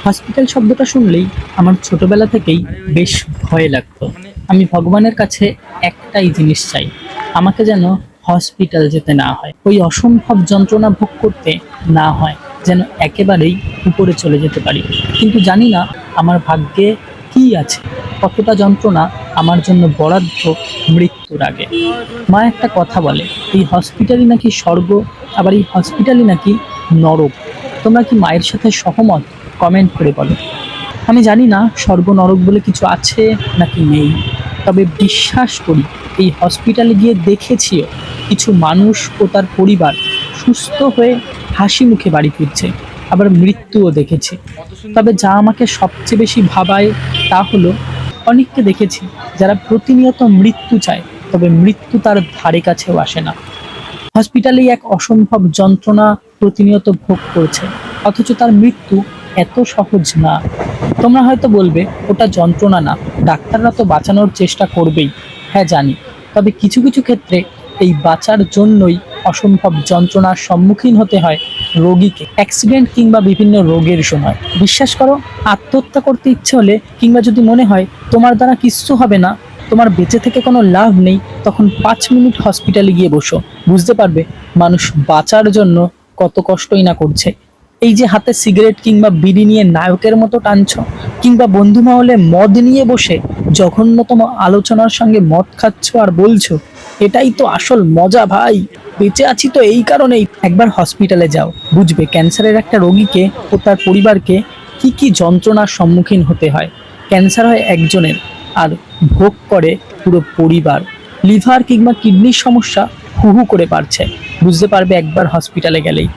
Hospital শব্দটা শুনলেই আমার ছোটবেলা থেকেই বেশ ভয় লাগতো। আমি ভগবানের কাছে একটাই জিনিস চাই, আমাকে যেন হসপিটাল যেতে না হয়, ওই অসম্ভব যন্ত্রণা ভোগ করতে না হয়, যেন একেবারেই উপরে চলে যেতে পারি। কিন্তু জানি না আমার ভাগ্যে কি আছে, কতটা যন্ত্রণা আমার জন্য বরাদ্দ মৃত্যুর আগে। মা একটা কথা বলে, এই হসপিটালই নাকি স্বর্গ, আবার এই হসপিটালই নাকি নরক। তোমরা কি মায়ের সাথে সহমত? কমেন্ট করে বলো। আমি জানি না স্বর্গ নরক বলে কিছু আছে নাকি নেই, তবে বিশ্বাস করি এই হসপিটালে গিয়ে দেখেছিও কিছু মানুষ ও তার পরিবার সুস্থ হয়ে হাসি মুখে বাড়ি ফিরছে, আবার মৃত্যুও দেখেছি। তবে যা আমাকে সবচেয়ে বেশি ভাবায় তা হলো, অনেককে দেখেছি যারা প্রতিনিয়ত মৃত্যু চায়, তবে মৃত্যু তার ধারে কাছেও আসে না। হসপিটালেই এক অসম্ভব যন্ত্রণা প্রতিনিয়ত ভোগ করছে, অথচ তার মৃত্যু এত সহজ না। তোমরা হয়তো বলবে ওটা যন্ত্রণা না, ডাক্তাররা তো বাঁচানোর চেষ্টা করবেই। হ্যাঁ জানি, তবে কিছু কিছু ক্ষেত্রে এই বাঁচার জন্যই অসম্ভব যন্ত্রণার সম্মুখীন হতে হয় রোগীকে, অ্যাক্সিডেন্ট কিংবা বিভিন্ন রোগের সময়। বিশ্বাস করো, আত্মহত্যা করতে ইচ্ছে হলে কিংবা যদি মনে হয় তোমার দ্বারা কিচ্ছু হবে না, তোমার বেঁচে থেকে কোনো লাভ নেই, তখন 5 মিনিট হসপিটালে গিয়ে বসো, বুঝতে পারবে মানুষ বাঁচার জন্য কত কষ্টই না করছে। এই যে হাতে সিগারেট কিংবা বিড়ি নিয়ে নায়কের মতো টানছো, কিংবা বন্ধু মহলে মদ নিয়ে বসে জঘন্যতম আলোচনার সঙ্গে মদ খাচ্ছ আর বলছো এটাই তো আসল মজা ভাই, বেঁচে আছি তো এই কারণেই। একবার হসপিটালে যাও, বুঝবে ক্যান্সারের একটা রোগীকে ও তার পরিবারকে কি কি যন্ত্রণার সম্মুখীন হতে হয়। ক্যান্সার হয় একজনের, আর ভোগ করে পুরো পরিবার। লিভার কিংবা কিডনির সমস্যা হু হু করে বাড়ছে, বুঝতে পারবে একবার হসপিটালে গেলেই।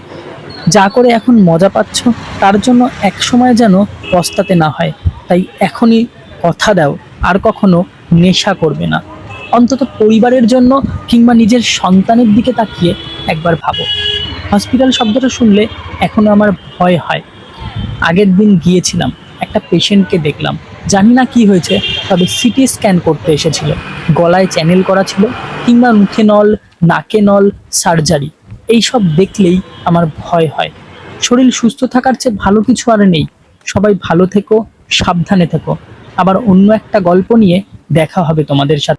যা করে এখন মজা পাচ্ছ, তার জন্য এক সময় যেন পস্তাতে না হয়। তাই এখনই কথা দাও, আর কখনো নেশা করবে না। অন্তত পরিবারের জন্য কিংবা নিজের সন্তানের দিকে তাকিয়ে একবার ভাবো। হসপিটাল শব্দটা শুনলে এখনো আমার ভয় হয়। আগের দিন গিয়েছিলাম, একটা পেশেন্টকে দেখলাম, জানি না কি হয়েছে, তবে সিটি স্ক্যান করতে এসেছিল। গলায় চ্যানেল করা ছিল, কিংবা মুখে নল, নাকে নল, সার্জারি। এইসব দেখলেই আমার ভয় হয়। শরীর সুস্থ থাকার চেয়ে ভালো কিছু আর নেই। সবাই ভালো থেকো, সাবধানে থেকো। আবার অন্য একটা গল্প নিয়ে দেখা হবে তোমাদের সাথে।